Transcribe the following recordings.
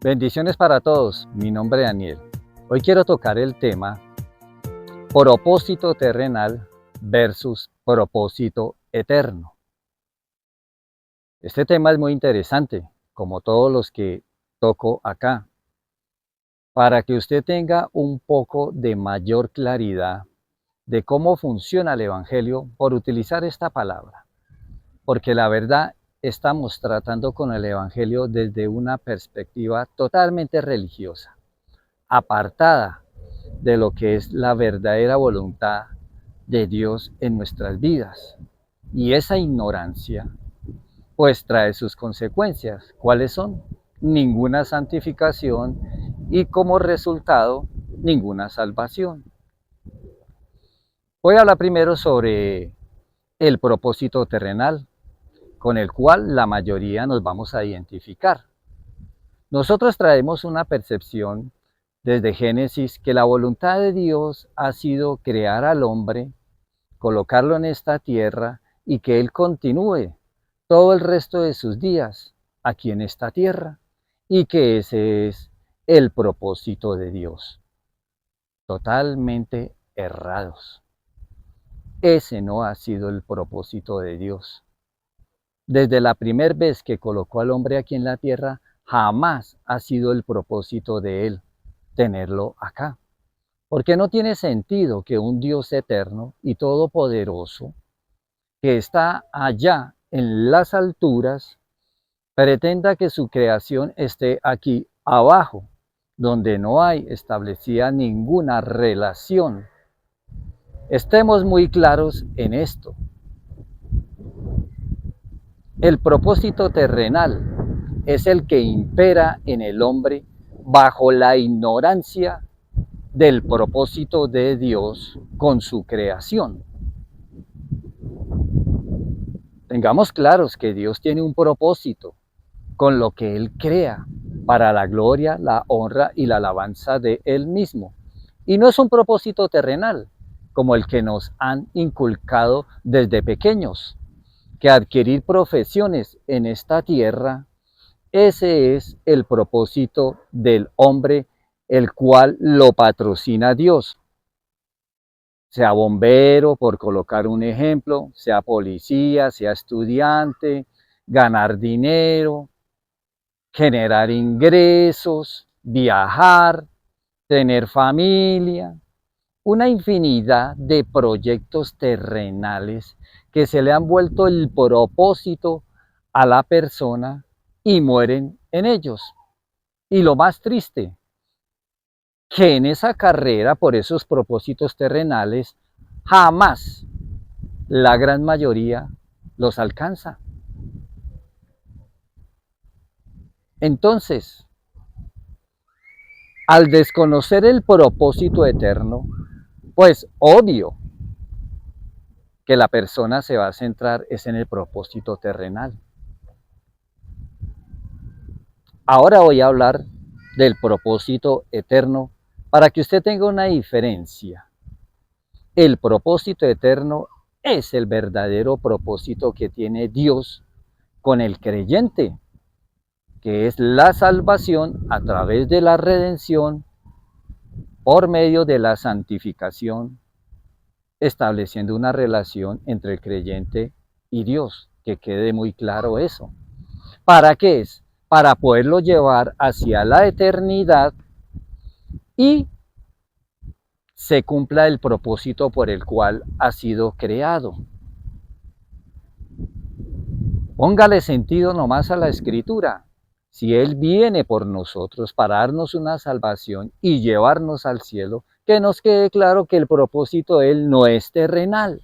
Bendiciones para todos, mi nombre es Daniel. Hoy quiero tocar el tema propósito terrenal versus propósito eterno. Este tema es muy interesante, como todos los que toco acá, para que usted tenga un poco de mayor claridad de cómo funciona el Evangelio por utilizar esta palabra. Porque la verdad estamos tratando con el Evangelio desde una perspectiva totalmente religiosa, apartada de lo que es la verdadera voluntad de Dios en nuestras vidas. Y esa ignorancia pues trae sus consecuencias. ¿Cuáles son? Ninguna santificación y como resultado ninguna salvación. Voy a hablar primero sobre el propósito terrenal, con el cual la mayoría nos vamos a identificar. Nosotros traemos una percepción desde Génesis que la voluntad de Dios ha sido crear al hombre, colocarlo en esta tierra y que él continúe todo el resto de sus días aquí en esta tierra y que ese es el propósito de Dios. Totalmente errados. Ese no ha sido el propósito de Dios. Desde la primera vez que colocó al hombre aquí en la tierra, jamás ha sido el propósito de él tenerlo acá. Porque no tiene sentido que un Dios eterno y todopoderoso, que está allá en las alturas, pretenda que su creación esté aquí abajo, donde no hay establecida ninguna relación. Estemos muy claros en esto. El propósito terrenal es el que impera en el hombre bajo la ignorancia del propósito de Dios con su creación. Tengamos claros que Dios tiene un propósito con lo que Él crea para la gloria, la honra y la alabanza de Él mismo. Y no es un propósito terrenal como el que nos han inculcado desde pequeños, que adquirir profesiones en esta tierra, ese es el propósito del hombre, el cual lo patrocina Dios. Sea bombero, por colocar un ejemplo, sea policía, sea estudiante, ganar dinero, generar ingresos, viajar, tener familia, una infinidad de proyectos terrenales que se le han vuelto el propósito a la persona y mueren en ellos. Y lo más triste, que en esa carrera por esos propósitos terrenales, jamás la gran mayoría los alcanza. Entonces, al desconocer el propósito eterno, pues obvio que la persona se va a centrar es en el propósito terrenal. Ahora voy a hablar del propósito eterno para que usted tenga una diferencia. El propósito eterno es el verdadero propósito que tiene Dios con el creyente, que es la salvación a través de la redención por medio de la santificación, estableciendo una relación entre el creyente y Dios, que quede muy claro eso. ¿Para qué es? Para poderlo llevar hacia la eternidad y se cumpla el propósito por el cual ha sido creado. Póngale sentido nomás a la escritura. Si Él viene por nosotros para darnos una salvación y llevarnos al cielo, que nos quede claro que el propósito de Él no es terrenal.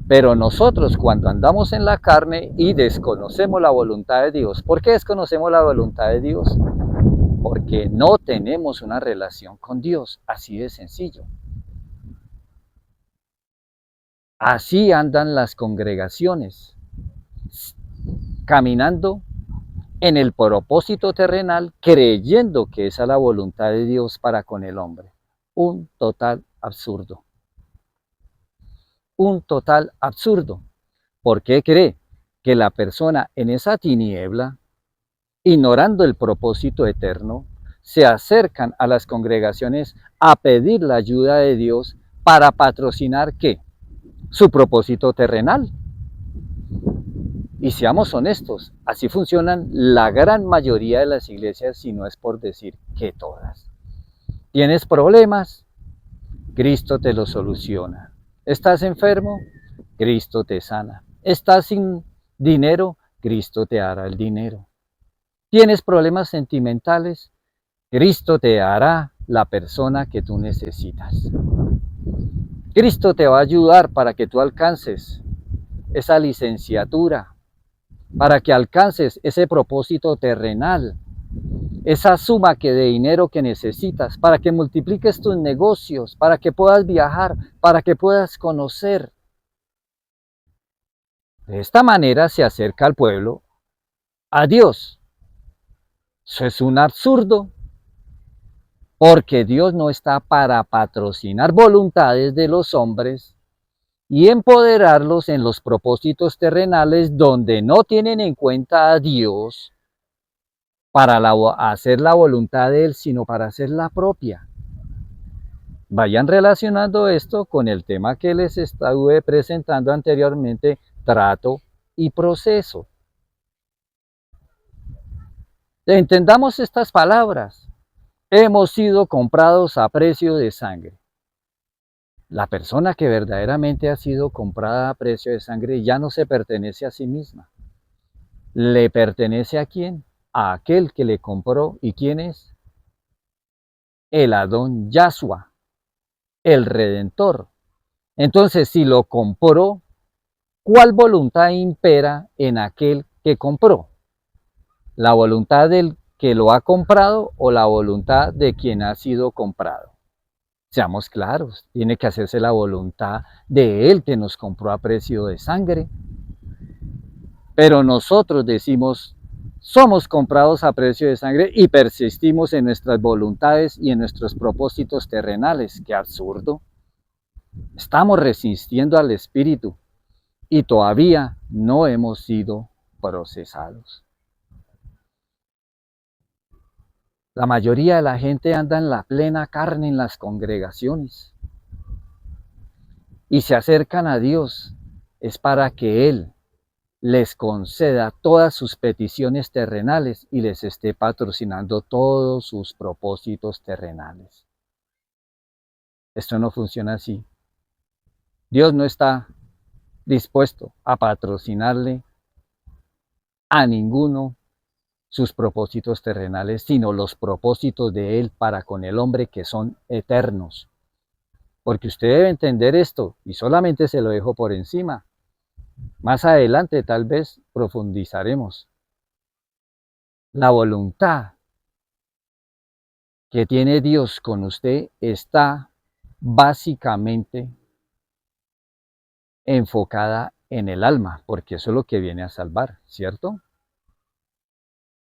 Pero nosotros cuando andamos en la carne y desconocemos la voluntad de Dios, ¿por qué desconocemos la voluntad de Dios? Porque no tenemos una relación con Dios, así de sencillo. Así andan las congregaciones, caminando en el propósito terrenal, creyendo que esa es la voluntad de Dios para con el hombre. Un total absurdo. Un total absurdo. ¿Por qué cree que la persona en esa tiniebla ignorando el propósito eterno, se acercan a las congregaciones a pedir la ayuda de Dios para patrocinar ¿qué? Su propósito terrenal. Y seamos honestos, así funcionan la gran mayoría de las iglesias, si no es por decir que todas. ¿Tienes problemas? Cristo te los soluciona. ¿Estás enfermo? Cristo te sana. ¿Estás sin dinero? Cristo te hará el dinero. ¿Tienes problemas sentimentales? Cristo te hará la persona que tú necesitas. Cristo te va a ayudar para que tú alcances esa licenciatura, para que alcances ese propósito terrenal, esa suma de dinero que necesitas, para que multipliques tus negocios, para que puedas viajar, para que puedas conocer. De esta manera se acerca al pueblo a Dios. Eso es un absurdo, porque Dios no está para patrocinar voluntades de los hombres y empoderarlos en los propósitos terrenales donde no tienen en cuenta a Dios para hacer la voluntad de Él, sino para hacer la propia. Vayan relacionando esto con el tema que les estuve presentando anteriormente, trato y proceso. Entendamos estas palabras. Hemos sido comprados a precio de sangre. La persona que verdaderamente ha sido comprada a precio de sangre ya no se pertenece a sí misma. ¿Le pertenece a quién? A aquel que le compró. ¿Y quién es? El Adón Yahshua, el Redentor. Entonces, si lo compró, ¿cuál voluntad impera en aquel que compró? ¿La voluntad del que lo ha comprado o la voluntad de quien ha sido comprado? Seamos claros, tiene que hacerse la voluntad de Él que nos compró a precio de sangre. Pero nosotros decimos, somos comprados a precio de sangre y persistimos en nuestras voluntades y en nuestros propósitos terrenales. ¡Qué absurdo! Estamos resistiendo al Espíritu y todavía no hemos sido procesados. La mayoría de la gente anda en la plena carne en las congregaciones y se acercan a Dios. Es para que Él les conceda todas sus peticiones terrenales y les esté patrocinando todos sus propósitos terrenales. Esto no funciona así. Dios no está dispuesto a patrocinarle a ninguno sus propósitos terrenales, sino los propósitos de Él para con el hombre que son eternos. Porque usted debe entender esto, y solamente se lo dejo por encima. Más adelante tal vez profundizaremos. La voluntad que tiene Dios con usted está básicamente enfocada en el alma, porque eso es lo que viene a salvar, ¿cierto?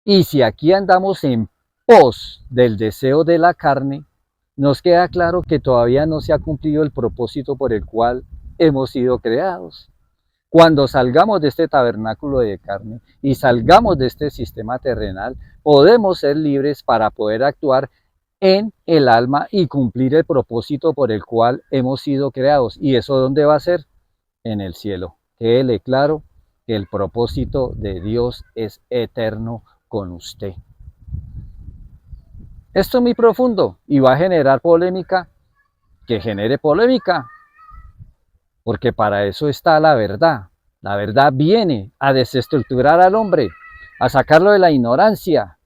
Y si aquí andamos en pos del deseo de la carne, nos queda claro que todavía no se ha cumplido el propósito por el cual hemos sido creados. Cuando salgamos de este tabernáculo de carne y salgamos de este sistema terrenal, podemos ser libres para poder actuar en el alma y cumplir el propósito por el cual hemos sido creados. ¿Y eso dónde va a ser? En el cielo. Quédele claro que el propósito de Dios es eterno con usted. Esto es muy profundo y va a generar polémica, que genere polémica, porque para eso está la verdad. La verdad viene a desestructurar al hombre, a sacarlo de la ignorancia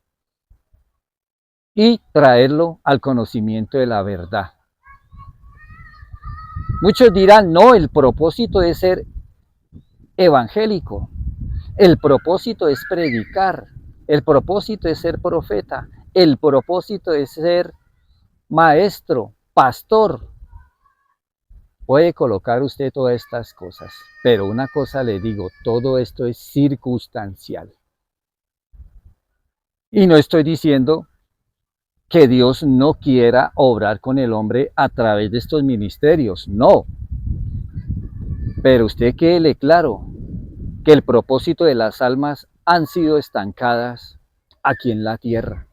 y traerlo al conocimiento de la verdad. Muchos dirán, no, el propósito es ser evangélico, el propósito es predicar, el propósito es ser profeta, el propósito es ser maestro, pastor. Puede colocar usted todas estas cosas, pero una cosa le digo, todo esto es circunstancial. Y no estoy diciendo que Dios no quiera obrar con el hombre a través de estos ministerios, no. Pero usted quédele claro que el propósito de las almas han sido estancadas aquí en la tierra.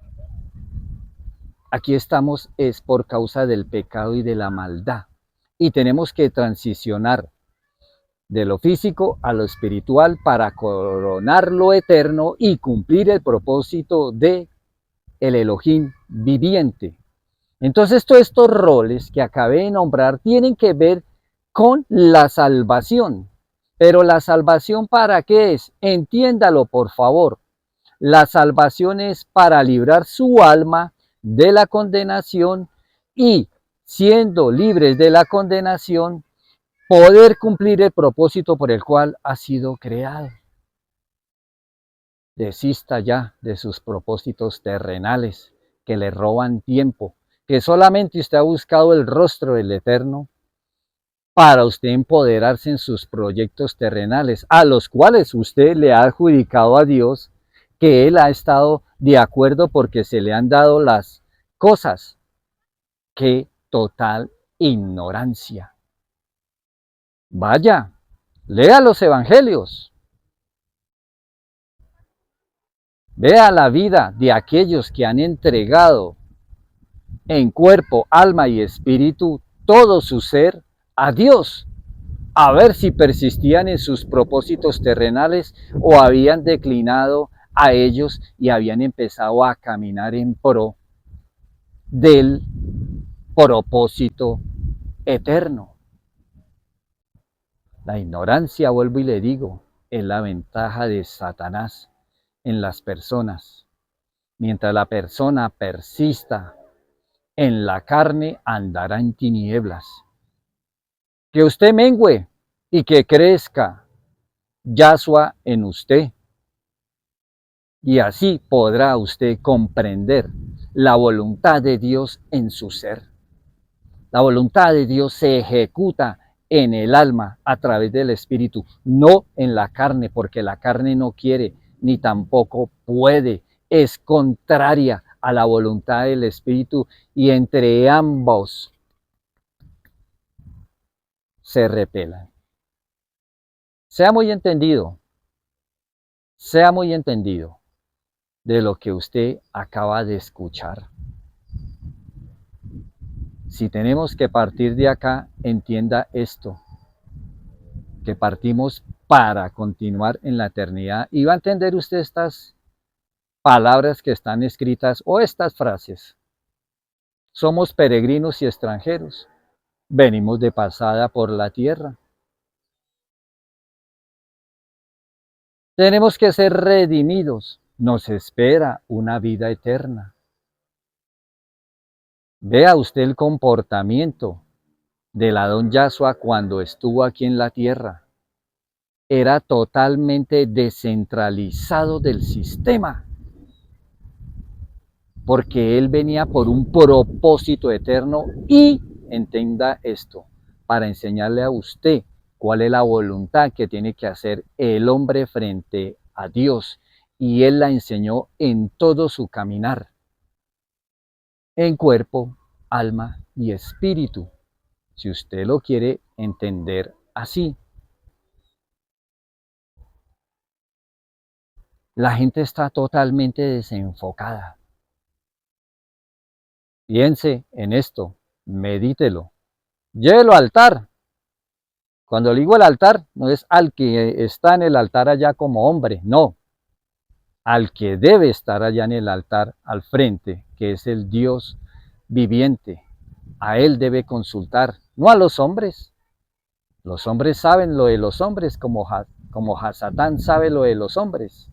Aquí estamos es por causa del pecado y de la maldad. Y tenemos que transicionar de lo físico a lo espiritual para coronar lo eterno y cumplir el propósito de el Elohim viviente. Entonces todos estos roles que acabé de nombrar tienen que ver con la salvación. Pero la salvación, ¿para qué es? Entiéndalo, por favor. La salvación es para librar su alma de la condenación y, siendo libres de la condenación, poder cumplir el propósito por el cual ha sido creado. Desista ya de sus propósitos terrenales que le roban tiempo, que solamente usted ha buscado el rostro del Eterno para usted empoderarse en sus proyectos terrenales, a los cuales usted le ha adjudicado a Dios que Él ha estado de acuerdo porque se le han dado las cosas. ¡Qué total ignorancia! Vaya, lea los evangelios, vea la vida de aquellos que han entregado en cuerpo, alma y espíritu todo su ser a Dios, a ver si persistían en sus propósitos terrenales o habían declinado a ellos y habían empezado a caminar en pro del propósito eterno. La ignorancia, vuelvo y le digo, es la ventaja de Satanás en las personas. Mientras la persona persista en la carne, andará en tinieblas. Que usted mengüe y que crezca Yahshua en usted. Y así podrá usted comprender la voluntad de Dios en su ser. La voluntad de Dios se ejecuta en el alma a través del espíritu, no en la carne, porque la carne no quiere ni tampoco puede. Es contraria a la voluntad del espíritu y entre ambos se repelan. Sea muy entendido de lo que usted acaba de escuchar. Si tenemos que partir de acá, entienda esto, que partimos para continuar en la eternidad. Y va a entender usted estas palabras que están escritas o estas frases. Somos peregrinos y extranjeros. Venimos de pasada por la tierra. Tenemos que ser redimidos. Nos espera una vida eterna. Vea usted el comportamiento del Adón Yahshua cuando estuvo aquí en la tierra. Era totalmente descentralizado del sistema, porque él venía por un propósito eterno y entienda esto, para enseñarle a usted cuál es la voluntad que tiene que hacer el hombre frente a Dios, y él la enseñó en todo su caminar, en cuerpo, alma y espíritu, si usted lo quiere entender así. La gente está totalmente desenfocada. Piense en esto, medítelo, llévelo al altar. Cuando le digo el altar, no es al que está en el altar allá como hombre, no, al que debe estar allá en el altar al frente, que es el Dios viviente. A él debe consultar, no a los hombres. Los hombres saben lo de los hombres, como Hasatán sabe lo de los hombres.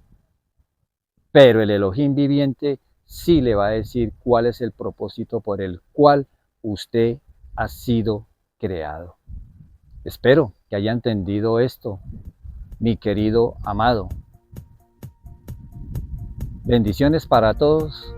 Pero el Elohim viviente sí le va a decir cuál es el propósito por el cual usted ha sido creado. Espero que haya entendido esto, mi querido amado. Bendiciones para todos.